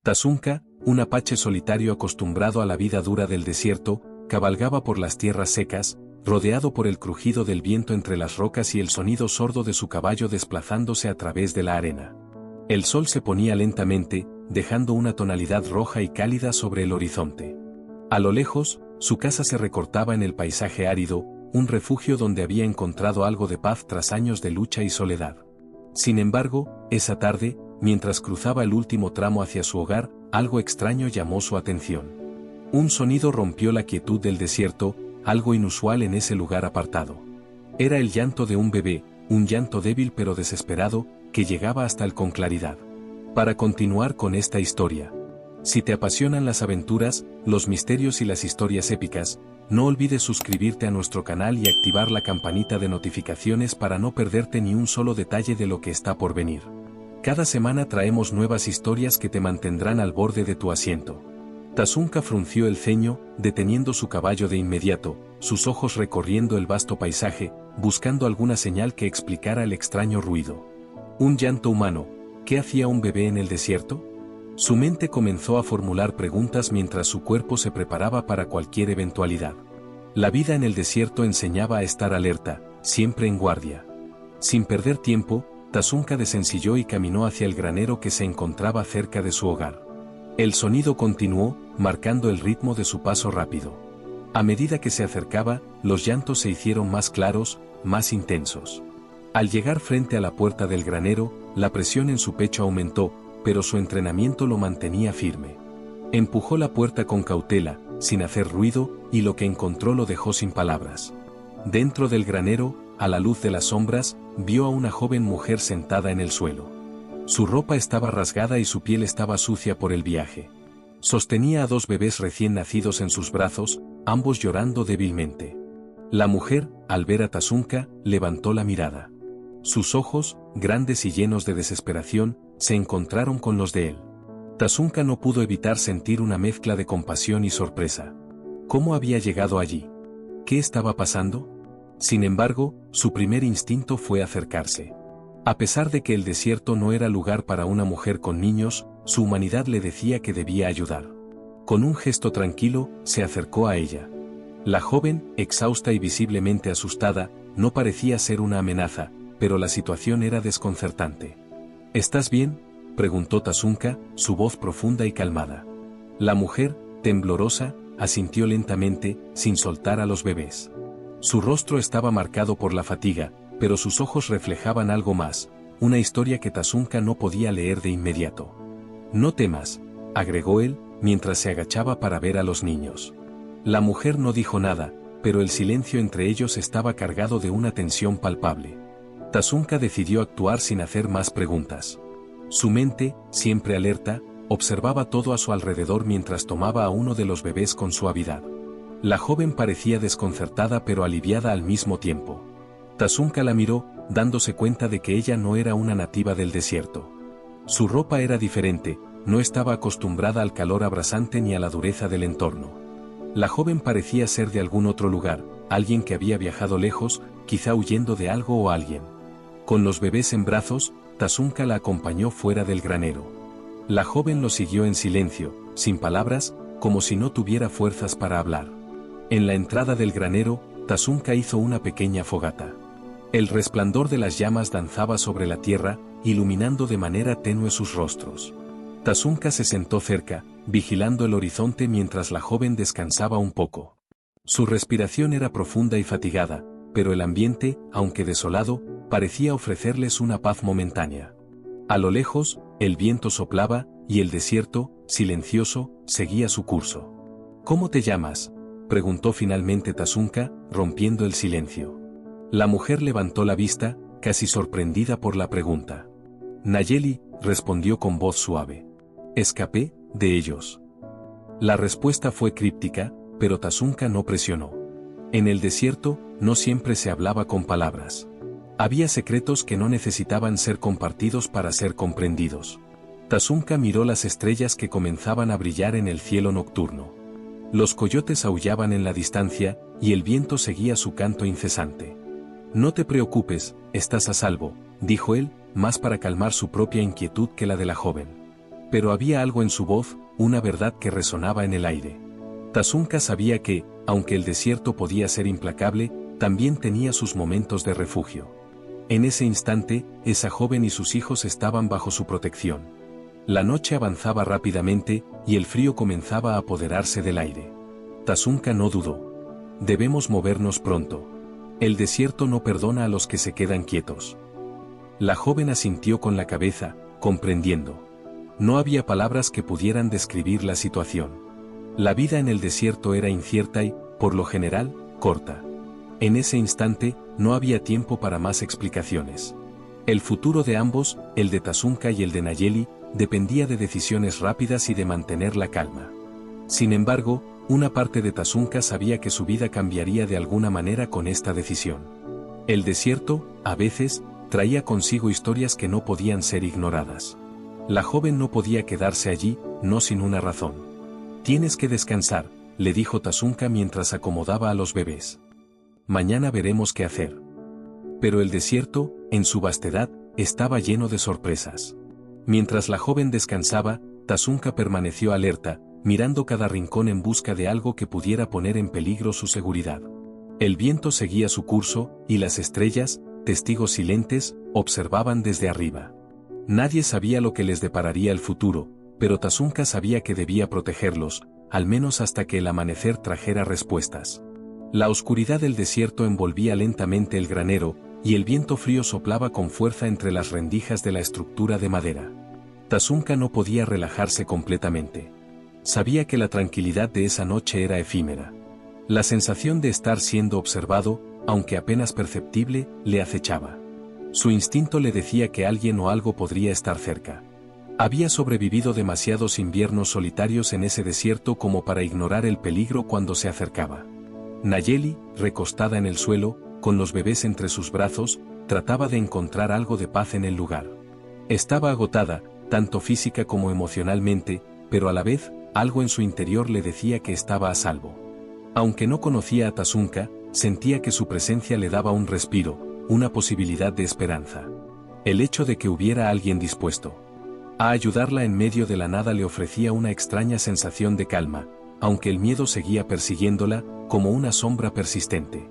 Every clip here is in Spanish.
Tazunka, un apache solitario acostumbrado a la vida dura del desierto, cabalgaba por las tierras secas, rodeado por el crujido del viento entre las rocas y el sonido sordo de su caballo desplazándose a través de la arena. El sol se ponía lentamente, dejando una tonalidad roja y cálida sobre el horizonte. A lo lejos, su casa se recortaba en el paisaje árido, un refugio donde había encontrado algo de paz tras años de lucha y soledad. Sin embargo, esa tarde, mientras cruzaba el último tramo hacia su hogar, algo extraño llamó su atención. Un sonido rompió la quietud del desierto, algo inusual en ese lugar apartado. Era el llanto de un bebé, un llanto débil pero desesperado, que llegaba hasta él con claridad. Para continuar con esta historia. Si te apasionan las aventuras, los misterios y las historias épicas, no olvides suscribirte a nuestro canal y activar la campanita de notificaciones para no perderte ni un solo detalle de lo que está por venir. Cada semana traemos nuevas historias que te mantendrán al borde de tu asiento. Tazunka frunció el ceño, deteniendo su caballo de inmediato, sus ojos recorriendo el vasto paisaje, buscando alguna señal que explicara el extraño ruido. Un llanto humano. ¿Qué hacía un bebé en el desierto? Su mente comenzó a formular preguntas mientras su cuerpo se preparaba para cualquier eventualidad. La vida en el desierto enseñaba a estar alerta, siempre en guardia. Sin perder tiempo, Tazunka desencilló y caminó hacia el granero que se encontraba cerca de su hogar. El sonido continuó, marcando el ritmo de su paso rápido. A medida que se acercaba, los llantos se hicieron más claros, más intensos. Al llegar frente a la puerta del granero, la presión en su pecho aumentó, pero su entrenamiento lo mantenía firme. Empujó la puerta con cautela, sin hacer ruido, y lo que encontró lo dejó sin palabras. Dentro del granero, a la luz de las sombras, vio a una joven mujer sentada en el suelo. Su ropa estaba rasgada y su piel estaba sucia por el viaje. Sostenía a dos bebés recién nacidos en sus brazos, ambos llorando débilmente. La mujer, al ver a Tazunka, levantó la mirada. Sus ojos, grandes y llenos de desesperación, se encontraron con los de él. Tazunka no pudo evitar sentir una mezcla de compasión y sorpresa. ¿Cómo había llegado allí? ¿Qué estaba pasando? Sin embargo, su primer instinto fue acercarse. A pesar de que el desierto no era lugar para una mujer con niños, su humanidad le decía que debía ayudar. Con un gesto tranquilo, se acercó a ella. La joven, exhausta y visiblemente asustada, no parecía ser una amenaza, pero la situación era desconcertante. ¿Estás bien?, preguntó Tazunka, su voz profunda y calmada. La mujer, temblorosa, asintió lentamente, sin soltar a los bebés. Su rostro estaba marcado por la fatiga, pero sus ojos reflejaban algo más, una historia que Tazunka no podía leer de inmediato. No temas, agregó él, mientras se agachaba para ver a los niños. La mujer no dijo nada, pero el silencio entre ellos estaba cargado de una tensión palpable. Tazunka decidió actuar sin hacer más preguntas. Su mente, siempre alerta, observaba todo a su alrededor mientras tomaba a uno de los bebés con suavidad. La joven parecía desconcertada pero aliviada al mismo tiempo. Tazunka la miró, dándose cuenta de que ella no era una nativa del desierto. Su ropa era diferente, no estaba acostumbrada al calor abrasante ni a la dureza del entorno. La joven parecía ser de algún otro lugar, alguien que había viajado lejos, quizá huyendo de algo o alguien. Con los bebés en brazos, Tazunka la acompañó fuera del granero. La joven lo siguió en silencio, sin palabras, como si no tuviera fuerzas para hablar. En la entrada del granero, Tazunka hizo una pequeña fogata. El resplandor de las llamas danzaba sobre la tierra, iluminando de manera tenue sus rostros. Tazunka se sentó cerca, vigilando el horizonte mientras la joven descansaba un poco. Su respiración era profunda y fatigada, pero el ambiente, aunque desolado, parecía ofrecerles una paz momentánea. A lo lejos, el viento soplaba, y el desierto, silencioso, seguía su curso. ¿Cómo te llamas?, preguntó finalmente Tazunka, rompiendo el silencio. La mujer levantó la vista, casi sorprendida por la pregunta. Nayeli, respondió con voz suave. Escapé de ellos. La respuesta fue críptica, pero Tazunka no presionó. En el desierto, no siempre se hablaba con palabras. Había secretos que no necesitaban ser compartidos para ser comprendidos. Tazunka miró las estrellas que comenzaban a brillar en el cielo nocturno. Los coyotes aullaban en la distancia, y el viento seguía su canto incesante. No te preocupes, estás a salvo, dijo él, más para calmar su propia inquietud que la de la joven. Pero había algo en su voz, una verdad que resonaba en el aire. Tazunka sabía que, aunque el desierto podía ser implacable, también tenía sus momentos de refugio. En ese instante, esa joven y sus hijos estaban bajo su protección. La noche avanzaba rápidamente, y el frío comenzaba a apoderarse del aire. Tazunka no dudó. Debemos movernos pronto. El desierto no perdona a los que se quedan quietos. La joven asintió con la cabeza, comprendiendo. No había palabras que pudieran describir la situación. La vida en el desierto era incierta y, por lo general, corta. En ese instante, no había tiempo para más explicaciones. El futuro de ambos, el de Tazunka y el de Nayeli, dependía de decisiones rápidas y de mantener la calma. Sin embargo, una parte de Tazunka sabía que su vida cambiaría de alguna manera con esta decisión. El desierto, a veces, traía consigo historias que no podían ser ignoradas. La joven no podía quedarse allí, no sin una razón. «Tienes que descansar», le dijo Tazunka mientras acomodaba a los bebés. «Mañana veremos qué hacer». Pero el desierto, en su vastedad, estaba lleno de sorpresas. Mientras la joven descansaba, Tazunka permaneció alerta, mirando cada rincón en busca de algo que pudiera poner en peligro su seguridad. El viento seguía su curso, y las estrellas, testigos silentes, observaban desde arriba. Nadie sabía lo que les depararía el futuro, pero Tazunka sabía que debía protegerlos, al menos hasta que el amanecer trajera respuestas. La oscuridad del desierto envolvía lentamente el granero, y el viento frío soplaba con fuerza entre las rendijas de la estructura de madera. Tazunka no podía relajarse completamente. Sabía que la tranquilidad de esa noche era efímera. La sensación de estar siendo observado, aunque apenas perceptible, le acechaba. Su instinto le decía que alguien o algo podría estar cerca. Había sobrevivido demasiados inviernos solitarios en ese desierto como para ignorar el peligro cuando se acercaba. Nayeli, recostada en el suelo, con los bebés entre sus brazos, trataba de encontrar algo de paz en el lugar. Estaba agotada, tanto física como emocionalmente, pero a la vez, algo en su interior le decía que estaba a salvo. Aunque no conocía a Tazunka, sentía que su presencia le daba un respiro, una posibilidad de esperanza. El hecho de que hubiera alguien dispuesto a ayudarla en medio de la nada le ofrecía una extraña sensación de calma, aunque el miedo seguía persiguiéndola, como una sombra persistente.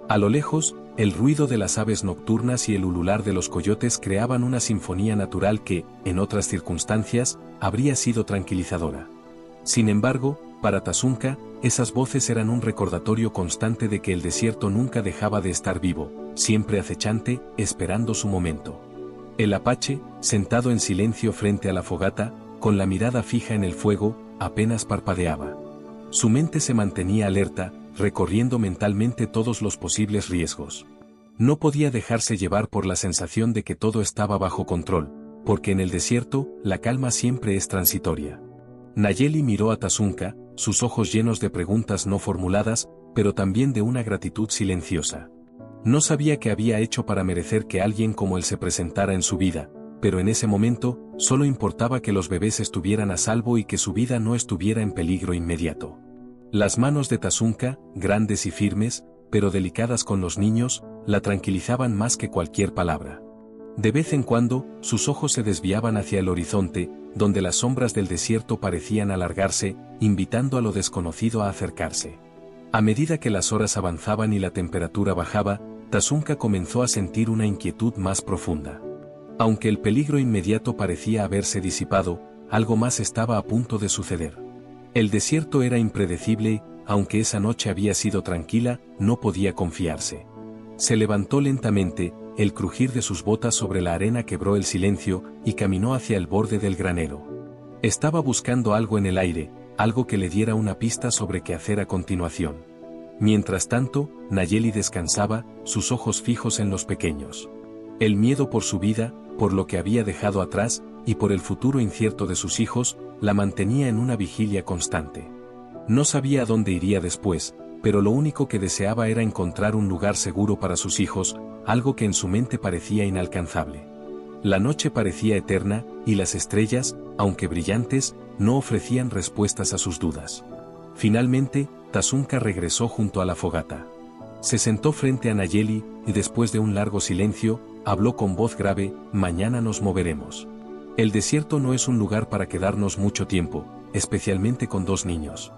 A lo lejos, el ruido de las aves nocturnas y el ulular de los coyotes creaban una sinfonía natural que, en otras circunstancias, habría sido tranquilizadora. Sin embargo, para Tazunka, esas voces eran un recordatorio constante de que el desierto nunca dejaba de estar vivo, siempre acechante, esperando su momento. El apache, sentado en silencio frente a la fogata, con la mirada fija en el fuego, apenas parpadeaba. Su mente se mantenía alerta, recorriendo mentalmente todos los posibles riesgos. No podía dejarse llevar por la sensación de que todo estaba bajo control, porque en el desierto, la calma siempre es transitoria. Nayeli miró a Tazunka, sus ojos llenos de preguntas no formuladas, pero también de una gratitud silenciosa. No sabía qué había hecho para merecer que alguien como él se presentara en su vida, pero en ese momento, solo importaba que los bebés estuvieran a salvo y que su vida no estuviera en peligro inmediato. Las manos de Tazunka, grandes y firmes, pero delicadas con los niños, la tranquilizaban más que cualquier palabra. De vez en cuando, sus ojos se desviaban hacia el horizonte, donde las sombras del desierto parecían alargarse, invitando a lo desconocido a acercarse. A medida que las horas avanzaban y la temperatura bajaba, Tazunka comenzó a sentir una inquietud más profunda. Aunque el peligro inmediato parecía haberse disipado, algo más estaba a punto de suceder. El desierto era impredecible y, aunque esa noche había sido tranquila, no podía confiarse. Se levantó lentamente, el crujir de sus botas sobre la arena quebró el silencio, y caminó hacia el borde del granero. Estaba buscando algo en el aire, algo que le diera una pista sobre qué hacer a continuación. Mientras tanto, Nayeli descansaba, sus ojos fijos en los pequeños. El miedo por su vida, por lo que había dejado atrás, y por el futuro incierto de sus hijos, la mantenía en una vigilia constante. No sabía a dónde iría después, pero lo único que deseaba era encontrar un lugar seguro para sus hijos, algo que en su mente parecía inalcanzable. La noche parecía eterna, y las estrellas, aunque brillantes, no ofrecían respuestas a sus dudas. Finalmente, Tazunka regresó junto a la fogata. Se sentó frente a Nayeli, y después de un largo silencio, habló con voz grave: «Mañana nos moveremos. El desierto no es un lugar para quedarnos mucho tiempo, especialmente con 2 niños.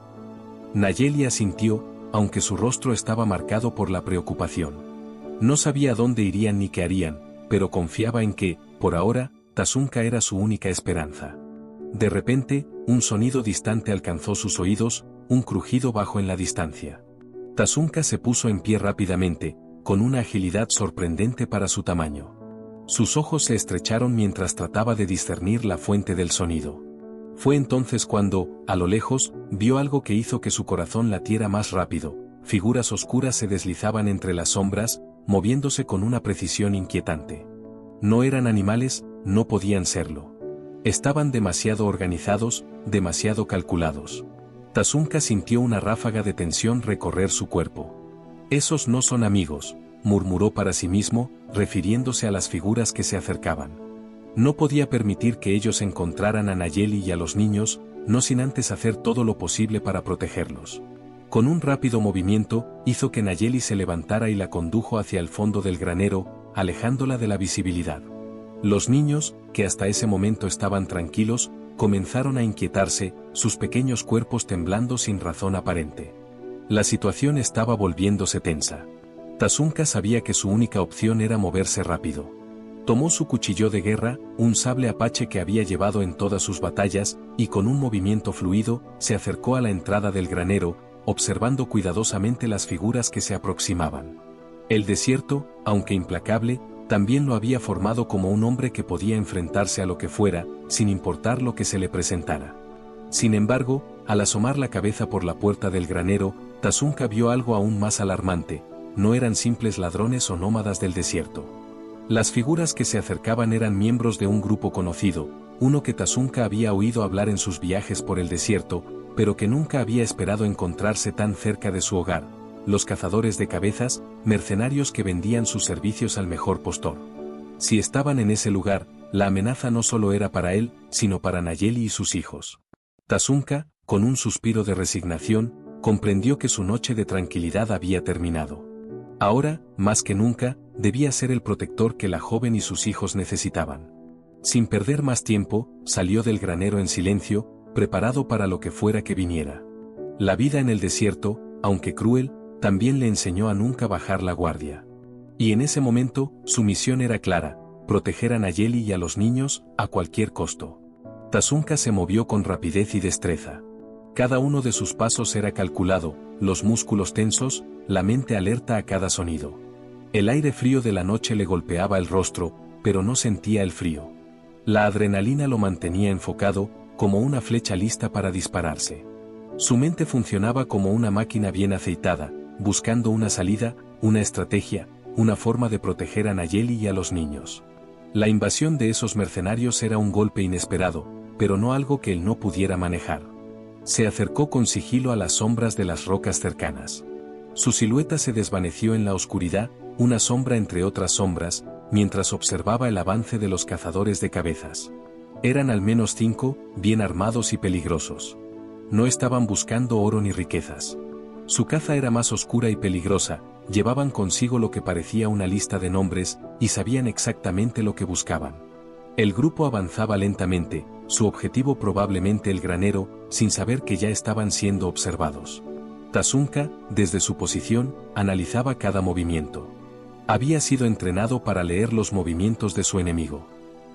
Nayeli asintió, aunque su rostro estaba marcado por la preocupación. No sabía dónde irían ni qué harían, pero confiaba en que, por ahora, Tazunka era su única esperanza. De repente, un sonido distante alcanzó sus oídos, un crujido bajo en la distancia. Tazunka se puso en pie rápidamente, con una agilidad sorprendente para su tamaño. Sus ojos se estrecharon mientras trataba de discernir la fuente del sonido. Fue entonces cuando, a lo lejos, vio algo que hizo que su corazón latiera más rápido. Figuras oscuras se deslizaban entre las sombras, moviéndose con una precisión inquietante. No eran animales, no podían serlo. Estaban demasiado organizados, demasiado calculados. Tazunka sintió una ráfaga de tensión recorrer su cuerpo. «Esos no son amigos», murmuró para sí mismo, refiriéndose a las figuras que se acercaban. No podía permitir que ellos encontraran a Nayeli y a los niños, no sin antes hacer todo lo posible para protegerlos. Con un rápido movimiento, hizo que Nayeli se levantara y la condujo hacia el fondo del granero, alejándola de la visibilidad. Los niños, que hasta ese momento estaban tranquilos, comenzaron a inquietarse, sus pequeños cuerpos temblando sin razón aparente. La situación estaba volviéndose tensa. Tazunka sabía que su única opción era moverse rápido. Tomó su cuchillo de guerra, un sable apache que había llevado en todas sus batallas, y con un movimiento fluido, se acercó a la entrada del granero, observando cuidadosamente las figuras que se aproximaban. El desierto, aunque implacable, también lo había formado como un hombre que podía enfrentarse a lo que fuera, sin importar lo que se le presentara. Sin embargo, al asomar la cabeza por la puerta del granero, Tazunka vio algo aún más alarmante. No eran simples ladrones o nómadas del desierto. Las figuras que se acercaban eran miembros de un grupo conocido, uno que Tazunka había oído hablar en sus viajes por el desierto, pero que nunca había esperado encontrarse tan cerca de su hogar: los cazadores de cabezas, mercenarios que vendían sus servicios al mejor postor. Si estaban en ese lugar, la amenaza no solo era para él, sino para Nayeli y sus hijos. Tazunka, con un suspiro de resignación, comprendió que su noche de tranquilidad había terminado. Ahora, más que nunca, debía ser el protector que la joven y sus hijos necesitaban. Sin perder más tiempo, salió del granero en silencio, preparado para lo que fuera que viniera. La vida en el desierto, aunque cruel, también le enseñó a nunca bajar la guardia. Y en ese momento, su misión era clara: proteger a Nayeli y a los niños, a cualquier costo. Tazunka se movió con rapidez y destreza. Cada uno de sus pasos era calculado, los músculos tensos, la mente alerta a cada sonido. El aire frío de la noche le golpeaba el rostro, pero no sentía el frío. La adrenalina lo mantenía enfocado, como una flecha lista para dispararse. Su mente funcionaba como una máquina bien aceitada, buscando una salida, una estrategia, una forma de proteger a Nayeli y a los niños. La invasión de esos mercenarios era un golpe inesperado, pero no algo que él no pudiera manejar. Se acercó con sigilo a las sombras de las rocas cercanas. Su silueta se desvaneció en la oscuridad, una sombra entre otras sombras, mientras observaba el avance de los cazadores de cabezas. Eran al menos 5, bien armados y peligrosos. No estaban buscando oro ni riquezas. Su caza era más oscura y peligrosa, llevaban consigo lo que parecía una lista de nombres, y sabían exactamente lo que buscaban. El grupo avanzaba lentamente, su objetivo probablemente el granero, sin saber que ya estaban siendo observados. Tazunka, desde su posición, analizaba cada movimiento. Había sido entrenado para leer los movimientos de su enemigo.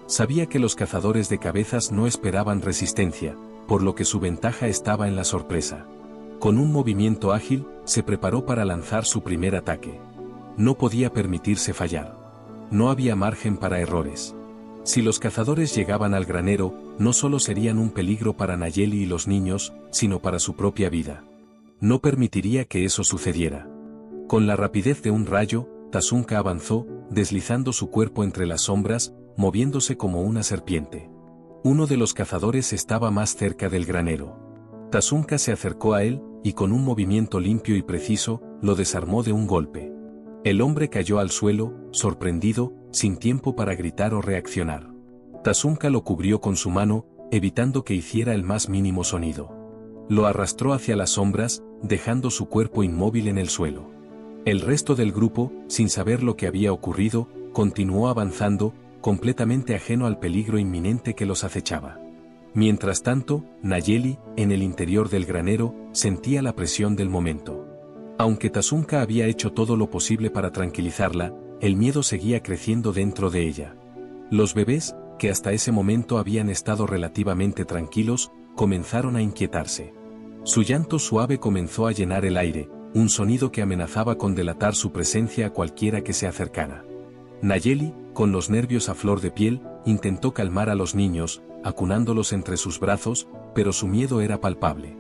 Sabía que los cazadores de cabezas no esperaban resistencia, por lo que su ventaja estaba en la sorpresa. Con un movimiento ágil, se preparó para lanzar su primer ataque. No podía permitirse fallar. No había margen para errores. Si los cazadores llegaban al granero, no solo serían un peligro para Nayeli y los niños, sino para su propia vida. No permitiría que eso sucediera. Con la rapidez de un rayo, Tazunka avanzó, deslizando su cuerpo entre las sombras, moviéndose como una serpiente. Uno de los cazadores estaba más cerca del granero. Tazunka se acercó a él, y con un movimiento limpio y preciso, lo desarmó de un golpe. El hombre cayó al suelo, sorprendido, sin tiempo para gritar o reaccionar. Tazunka lo cubrió con su mano, evitando que hiciera el más mínimo sonido. Lo arrastró hacia las sombras, dejando su cuerpo inmóvil en el suelo. El resto del grupo, sin saber lo que había ocurrido, continuó avanzando, completamente ajeno al peligro inminente que los acechaba. Mientras tanto, Nayeli, en el interior del granero, sentía la presión del momento. Aunque Tazunka había hecho todo lo posible para tranquilizarla, el miedo seguía creciendo dentro de ella. Los bebés, que hasta ese momento habían estado relativamente tranquilos, comenzaron a inquietarse. Su llanto suave comenzó a llenar el aire, un sonido que amenazaba con delatar su presencia a cualquiera que se acercara. Nayeli, con los nervios a flor de piel, intentó calmar a los niños, acunándolos entre sus brazos, pero su miedo era palpable.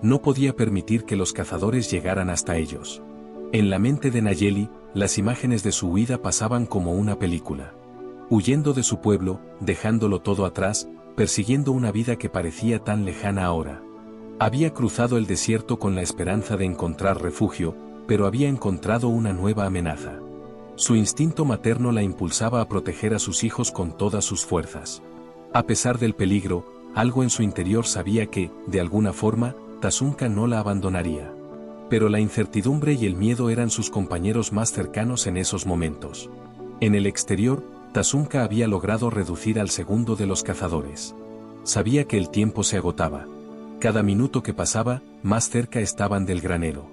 No podía permitir que los cazadores llegaran hasta ellos. En la mente de Nayeli, las imágenes de su huida pasaban como una película. Huyendo de su pueblo, dejándolo todo atrás, persiguiendo una vida que parecía tan lejana ahora. Había cruzado el desierto con la esperanza de encontrar refugio, pero había encontrado una nueva amenaza. Su instinto materno la impulsaba a proteger a sus hijos con todas sus fuerzas. A pesar del peligro, algo en su interior sabía que, de alguna forma, Tazunka no la abandonaría. Pero la incertidumbre y el miedo eran sus compañeros más cercanos en esos momentos. En el exterior, Tazunka había logrado reducir al segundo de los cazadores. Sabía que el tiempo se agotaba. Cada minuto que pasaba, más cerca estaban del granero.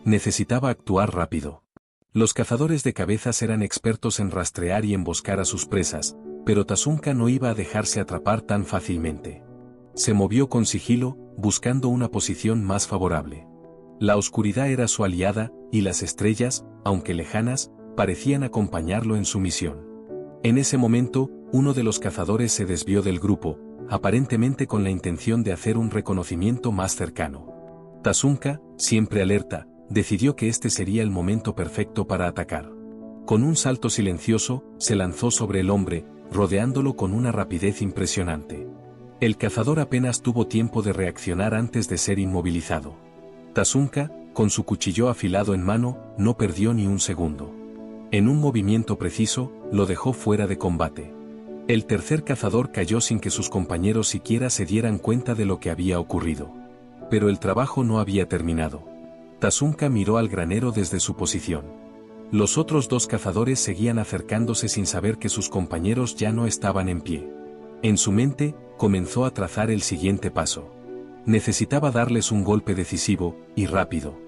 Necesitaba actuar rápido. Los cazadores de cabezas eran expertos en rastrear y emboscar a sus presas, pero Tazunka no iba a dejarse atrapar tan fácilmente. Se movió con sigilo, buscando una posición más favorable. La oscuridad era su aliada, y las estrellas, aunque lejanas, parecían acompañarlo en su misión. En ese momento, uno de los cazadores se desvió del grupo, aparentemente con la intención de hacer un reconocimiento más cercano. Tazunka, siempre alerta, decidió que este sería el momento perfecto para atacar. Con un salto silencioso, se lanzó sobre el hombre, rodeándolo con una rapidez impresionante. El cazador apenas tuvo tiempo de reaccionar antes de ser inmovilizado. Tazunka, con su cuchillo afilado en mano, no perdió ni un segundo. En un movimiento preciso, lo dejó fuera de combate. El tercer cazador cayó sin que sus compañeros siquiera se dieran cuenta de lo que había ocurrido. Pero el trabajo no había terminado. Tazunka miró al granero desde su posición. Los otros dos cazadores seguían acercándose sin saber que sus compañeros ya no estaban en pie. En su mente, comenzó a trazar el siguiente paso. Necesitaba darles un golpe decisivo, y rápido.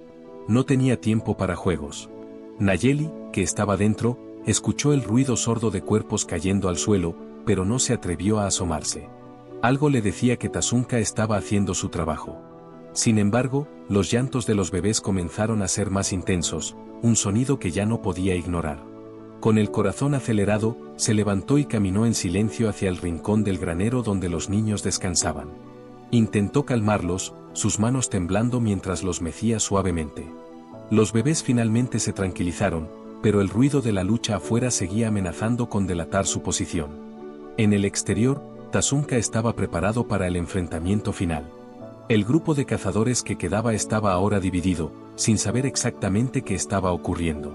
No tenía tiempo para juegos. Nayeli, que estaba dentro, escuchó el ruido sordo de cuerpos cayendo al suelo, pero no se atrevió a asomarse. Algo le decía que Tazunka estaba haciendo su trabajo. Sin embargo, los llantos de los bebés comenzaron a ser más intensos, un sonido que ya no podía ignorar. Con el corazón acelerado, se levantó y caminó en silencio hacia el rincón del granero donde los niños descansaban. Intentó calmarlos, sus manos temblando mientras los mecía suavemente. Los bebés finalmente se tranquilizaron, pero el ruido de la lucha afuera seguía amenazando con delatar su posición. En el exterior, Tazunka estaba preparado para el enfrentamiento final. El grupo de cazadores que quedaba estaba ahora dividido, sin saber exactamente qué estaba ocurriendo.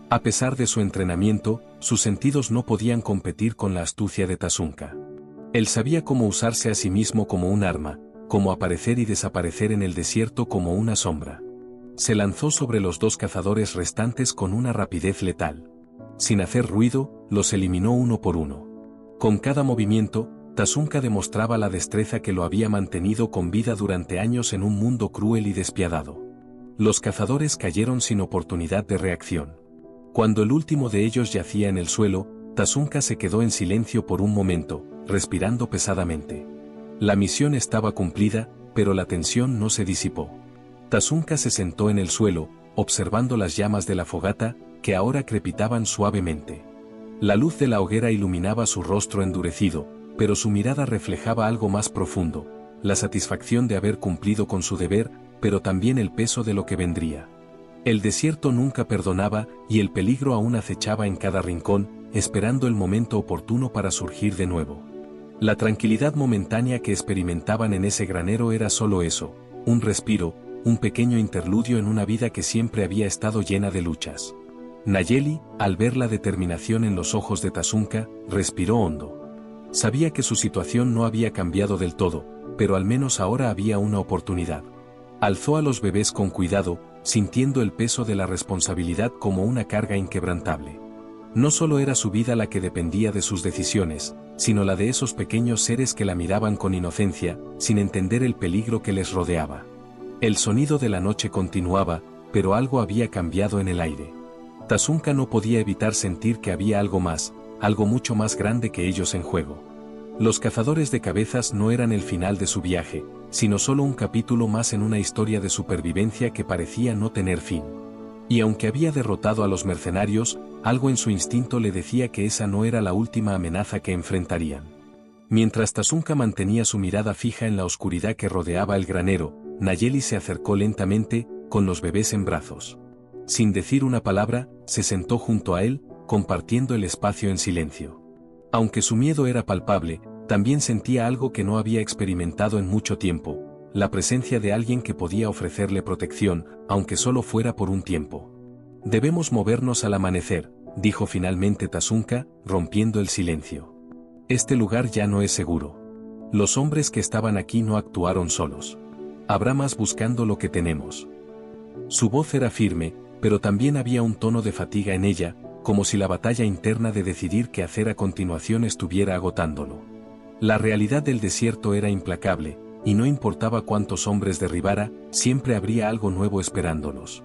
A pesar de su entrenamiento, sus sentidos no podían competir con la astucia de Tazunka. Él sabía cómo usarse a sí mismo como un arma, cómo aparecer y desaparecer en el desierto como una sombra. Se lanzó sobre los dos cazadores restantes con una rapidez letal. Sin hacer ruido, los eliminó uno por uno. Con cada movimiento, Tazunka demostraba la destreza que lo había mantenido con vida durante años en un mundo cruel y despiadado. Los cazadores cayeron sin oportunidad de reacción. Cuando el último de ellos yacía en el suelo, Tazunka se quedó en silencio por un momento, respirando pesadamente. La misión estaba cumplida, pero la tensión no se disipó. Tazunka se sentó en el suelo, observando las llamas de la fogata, que ahora crepitaban suavemente. La luz de la hoguera iluminaba su rostro endurecido, pero su mirada reflejaba algo más profundo, la satisfacción de haber cumplido con su deber, pero también el peso de lo que vendría. El desierto nunca perdonaba, y el peligro aún acechaba en cada rincón, esperando el momento oportuno para surgir de nuevo. La tranquilidad momentánea que experimentaban en ese granero era solo eso, un respiro, un pequeño interludio en una vida que siempre había estado llena de luchas. Nayeli, al ver la determinación en los ojos de Tazunka, respiró hondo. Sabía que su situación no había cambiado del todo, pero al menos ahora había una oportunidad. Alzó a los bebés con cuidado, sintiendo el peso de la responsabilidad como una carga inquebrantable. No solo era su vida la que dependía de sus decisiones, sino la de esos pequeños seres que la miraban con inocencia, sin entender el peligro que les rodeaba. El sonido de la noche continuaba, pero algo había cambiado en el aire. Tazunka no podía evitar sentir que había algo más, algo mucho más grande que ellos en juego. Los cazadores de cabezas no eran el final de su viaje, sino solo un capítulo más en una historia de supervivencia que parecía no tener fin. Y aunque había derrotado a los mercenarios, algo en su instinto le decía que esa no era la última amenaza que enfrentarían. Mientras Tazunka mantenía su mirada fija en la oscuridad que rodeaba el granero, Nayeli se acercó lentamente, con los bebés en brazos. Sin decir una palabra, se sentó junto a él, compartiendo el espacio en silencio. Aunque su miedo era palpable, también sentía algo que no había experimentado en mucho tiempo, la presencia de alguien que podía ofrecerle protección, aunque solo fuera por un tiempo. Debemos movernos al amanecer, dijo finalmente Tazunka, rompiendo el silencio. Este lugar ya no es seguro. Los hombres que estaban aquí no actuaron solos. Habrá más buscando lo que tenemos. Su voz era firme, pero también había un tono de fatiga en ella, como si la batalla interna de decidir qué hacer a continuación estuviera agotándolo. La realidad del desierto era implacable, y no importaba cuántos hombres derribara, siempre habría algo nuevo esperándolos.